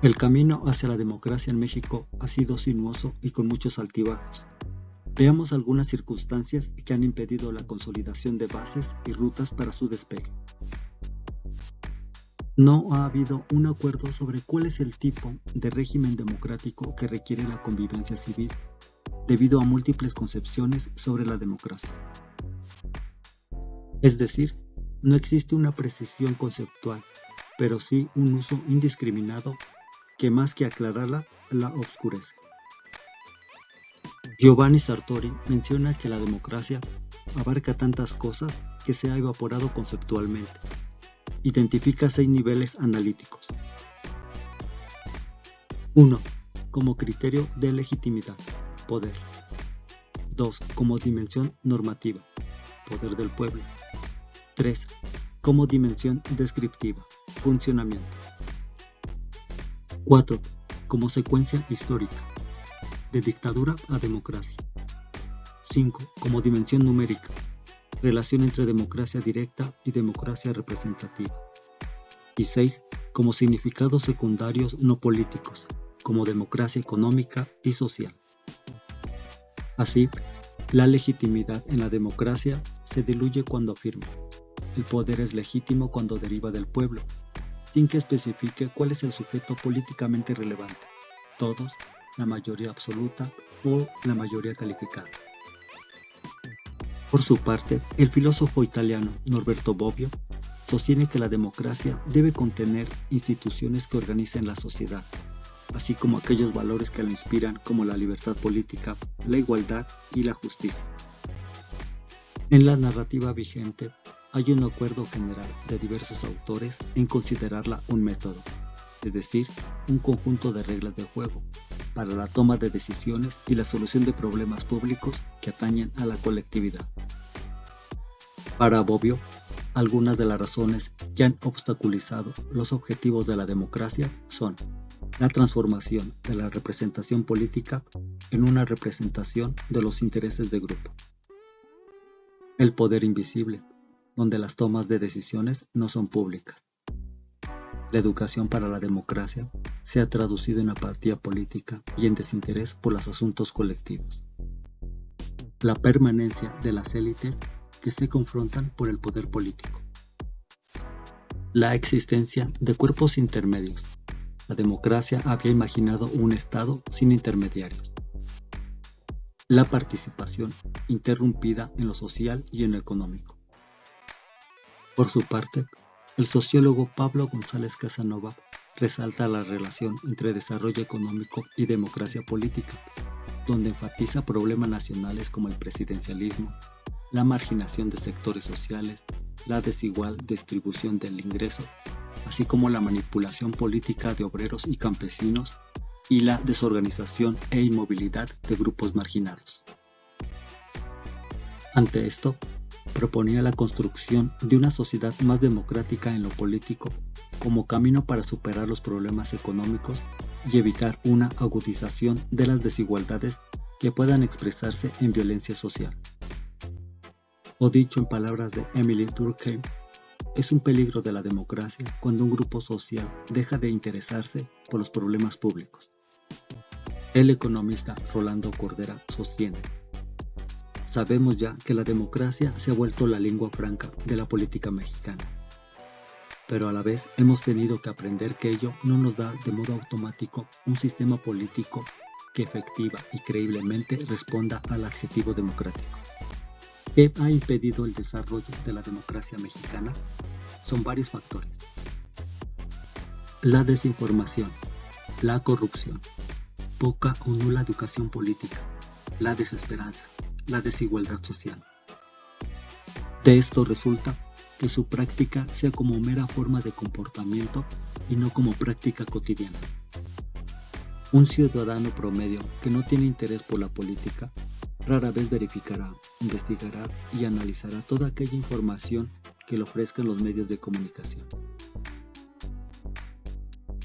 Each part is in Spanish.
El camino hacia la democracia en México ha sido sinuoso y con muchos altibajos. Veamos algunas circunstancias que han impedido la consolidación de bases y rutas para su despegue. No ha habido un acuerdo sobre cuál es el tipo de régimen democrático que requiere la convivencia civil, debido a múltiples concepciones sobre la democracia. Es decir, no existe una precisión conceptual, pero sí un uso indiscriminado que más que aclararla, la oscurece. Giovanni Sartori menciona que la democracia abarca tantas cosas que se ha evaporado conceptualmente. Identifica 6 niveles analíticos. 1. Como criterio de legitimidad, poder. 2. Como dimensión normativa, poder del pueblo. 3. Como dimensión descriptiva, funcionamiento. 4. Como secuencia histórica, de dictadura a democracia. 5. Como dimensión numérica, relación entre democracia directa y democracia representativa. Y 6. Como significados secundarios no políticos, como democracia económica y social. Así, la legitimidad en la democracia se diluye cuando afirma: el poder es legítimo cuando deriva del pueblo, sin que especifique cuál es el sujeto políticamente relevante, todos, la mayoría absoluta o la mayoría calificada. Por su parte, el filósofo italiano Norberto Bobbio sostiene que la democracia debe contener instituciones que organicen la sociedad, así como aquellos valores que la inspiran, como la libertad política, la igualdad y la justicia. En la narrativa vigente, hay un acuerdo general de diversos autores en considerarla un método, es decir, un conjunto de reglas de juego, para la toma de decisiones y la solución de problemas públicos que atañen a la colectividad. Para Bobbio, algunas de las razones que han obstaculizado los objetivos de la democracia son la transformación de la representación política en una representación de los intereses de grupo, el poder invisible, donde las tomas de decisiones no son públicas. La educación para la democracia se ha traducido en apatía política y en desinterés por los asuntos colectivos. La permanencia de las élites que se confrontan por el poder político. La existencia de cuerpos intermedios. La democracia había imaginado un Estado sin intermediarios. La participación interrumpida en lo social y en lo económico. Por su parte, el sociólogo Pablo González Casanova resalta la relación entre desarrollo económico y democracia política, donde enfatiza problemas nacionales como el presidencialismo, la marginación de sectores sociales, la desigual distribución del ingreso, así como la manipulación política de obreros y campesinos y la desorganización e inmovilidad de grupos marginados. Ante esto, proponía la construcción de una sociedad más democrática en lo político como camino para superar los problemas económicos y evitar una agudización de las desigualdades que puedan expresarse en violencia social. O dicho en palabras de Emily Durkheim, es un peligro de la democracia cuando un grupo social deja de interesarse por los problemas públicos. El economista Rolando Cordera sostiene: sabemos ya que la democracia se ha vuelto la lengua franca de la política mexicana, pero a la vez hemos tenido que aprender que ello no nos da de modo automático un sistema político que efectiva y creíblemente responda al adjetivo democrático. ¿Qué ha impedido el desarrollo de la democracia mexicana? Son varios factores. La desinformación, la corrupción, poca o nula educación política, la desesperanza, la desigualdad social. De esto resulta que su práctica sea como mera forma de comportamiento y no como práctica cotidiana. Un ciudadano promedio que no tiene interés por la política rara vez verificará, investigará y analizará toda aquella información que le ofrezcan los medios de comunicación.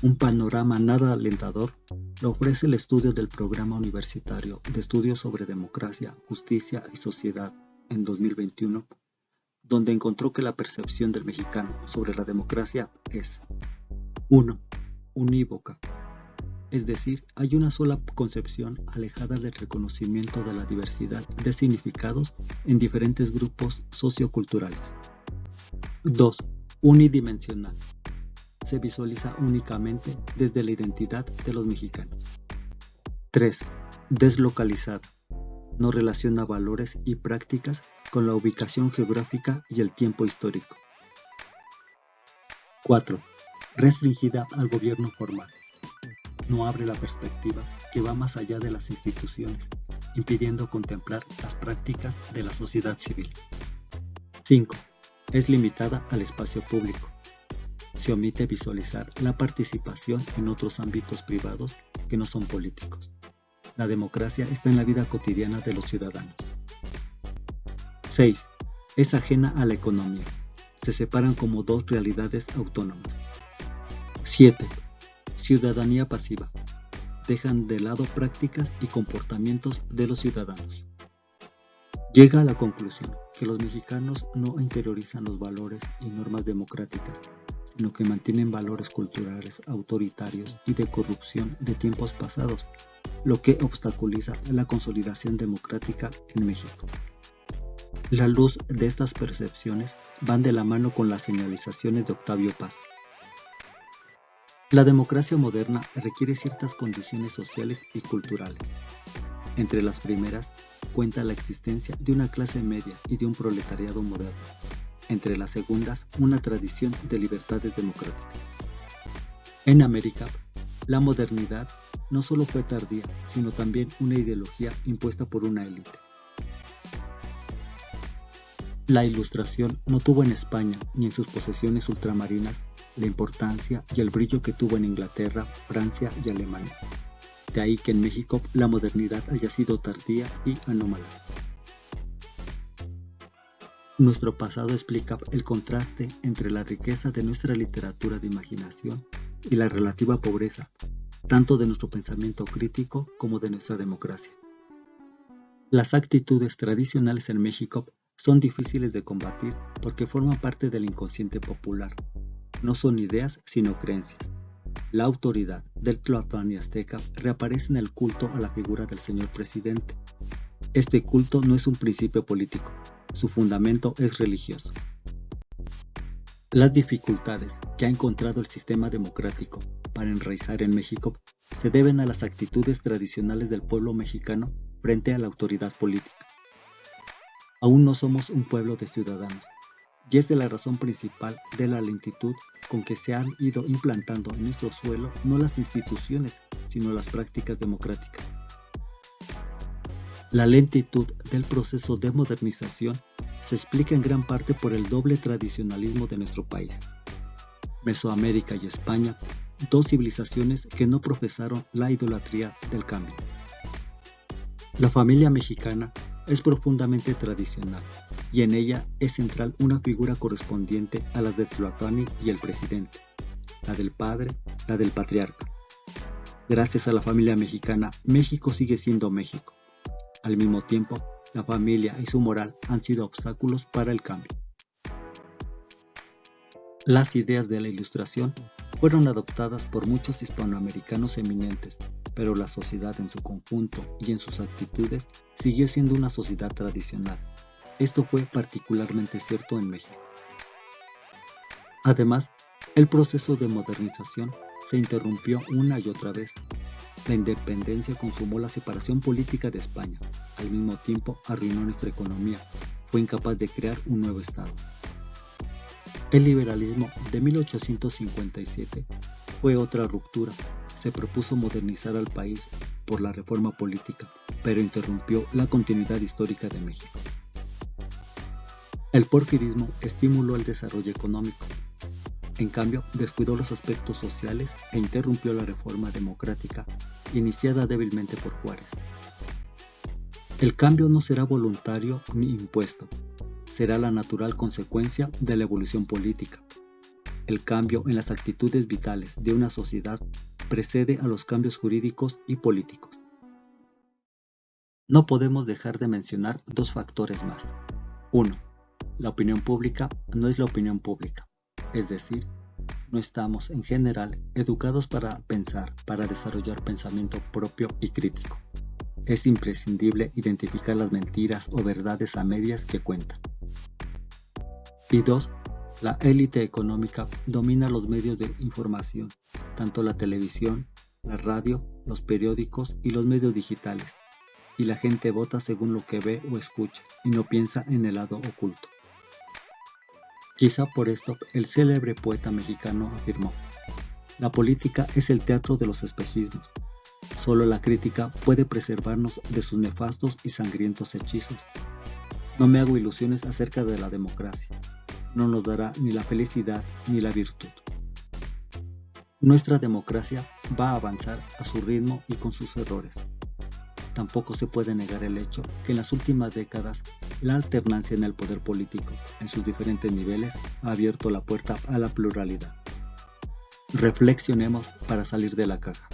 Un panorama nada alentador lo ofrece el estudio del Programa Universitario de Estudios sobre Democracia, Justicia y Sociedad en 2021, donde encontró que la percepción del mexicano sobre la democracia es 1. Unívoca, Es decir, hay una sola concepción alejada del reconocimiento de la diversidad de significados en diferentes grupos socioculturales. 2. Unidimensional. Se visualiza únicamente desde la identidad de los mexicanos. 3. Deslocalizada. No relaciona valores y prácticas con la ubicación geográfica y el tiempo histórico. 4. Restringida al gobierno formal. No abre la perspectiva que va más allá de las instituciones, impidiendo contemplar las prácticas de la sociedad civil. 5. Es limitada al espacio público. Se omite visualizar la participación en otros ámbitos privados que no son políticos. La democracia está en la vida cotidiana de los ciudadanos. 6. Es ajena a la economía. Se separan como dos realidades autónomas. 7. Ciudadanía pasiva. Dejan de lado prácticas y comportamientos de los ciudadanos. Llega a la conclusión que los mexicanos no interiorizan los valores y normas democráticas, sino que mantienen valores culturales autoritarios y de corrupción de tiempos pasados, lo que obstaculiza la consolidación democrática en México. La luz de estas percepciones van de la mano con las señalizaciones de Octavio Paz. La democracia moderna requiere ciertas condiciones sociales y culturales. Entre las primeras, cuenta la existencia de una clase media y de un proletariado moderno. Entre las segundas, una tradición de libertades democráticas. En América, la modernidad no solo fue tardía, sino también una ideología impuesta por una élite. La Ilustración no tuvo en España ni en sus posesiones ultramarinas la importancia y el brillo que tuvo en Inglaterra, Francia y Alemania. De ahí que en México la modernidad haya sido tardía y anómala. Nuestro pasado explica el contraste entre la riqueza de nuestra literatura de imaginación y la relativa pobreza, tanto de nuestro pensamiento crítico como de nuestra democracia. Las actitudes tradicionales en México son difíciles de combatir porque forman parte del inconsciente popular. No son ideas, sino creencias. La autoridad del Tlatoani azteca reaparece en el culto a la figura del señor presidente. Este culto no es un principio político, su fundamento es religioso. Las dificultades que ha encontrado el sistema democrático para enraizar en México se deben a las actitudes tradicionales del pueblo mexicano frente a la autoridad política. Aún no somos un pueblo de ciudadanos, y es de la razón principal de la lentitud con que se han ido implantando en nuestro suelo no las instituciones, sino las prácticas democráticas. La lentitud del proceso de modernización se explica en gran parte por el doble tradicionalismo de nuestro país. Mesoamérica y España, dos civilizaciones que no profesaron la idolatría del cambio. La familia mexicana es profundamente tradicional, y en ella es central una figura correspondiente a las de Tlatoani y el presidente, la del padre, la del patriarca. Gracias a la familia mexicana, México sigue siendo México. Al mismo tiempo, la familia y su moral han sido obstáculos para el cambio. Las ideas de la Ilustración fueron adoptadas por muchos hispanoamericanos eminentes, pero la sociedad en su conjunto y en sus actitudes siguió siendo una sociedad tradicional. Esto fue particularmente cierto en México. Además, el proceso de modernización se interrumpió una y otra vez. La independencia consumó la separación política de España. Al mismo tiempo, arruinó nuestra economía. Fue incapaz de crear un nuevo Estado. El liberalismo de 1857 fue otra ruptura. Se propuso modernizar al país por la reforma política, pero interrumpió la continuidad histórica de México. El porfirismo estimuló el desarrollo económico. En cambio, descuidó los aspectos sociales e interrumpió la reforma democrática, iniciada débilmente por Juárez. El cambio no será voluntario ni impuesto, será la natural consecuencia de la evolución política. El cambio en las actitudes vitales de una sociedad precede a los cambios jurídicos y políticos. No podemos dejar de mencionar dos factores más. 1. La opinión pública no es la opinión pública, es decir, No estamos, en general, educados para pensar, para desarrollar pensamiento propio y crítico. Es imprescindible identificar las mentiras o verdades a medias que cuentan. Y 2. La élite económica domina los medios de información, tanto la televisión, la radio, los periódicos y los medios digitales, y la gente vota según lo que ve o escucha y no piensa en el lado oculto. Quizá por esto el célebre poeta mexicano afirmó: la política es el teatro de los espejismos. Solo la crítica puede preservarnos de sus nefastos y sangrientos hechizos. No me hago ilusiones acerca de la democracia. No nos dará ni la felicidad ni la virtud. Nuestra democracia va a avanzar a su ritmo y con sus errores. Tampoco se puede negar el hecho que en las últimas décadas la alternancia en el poder político, en sus diferentes niveles, ha abierto la puerta a la pluralidad. Reflexionemos para salir de la caja.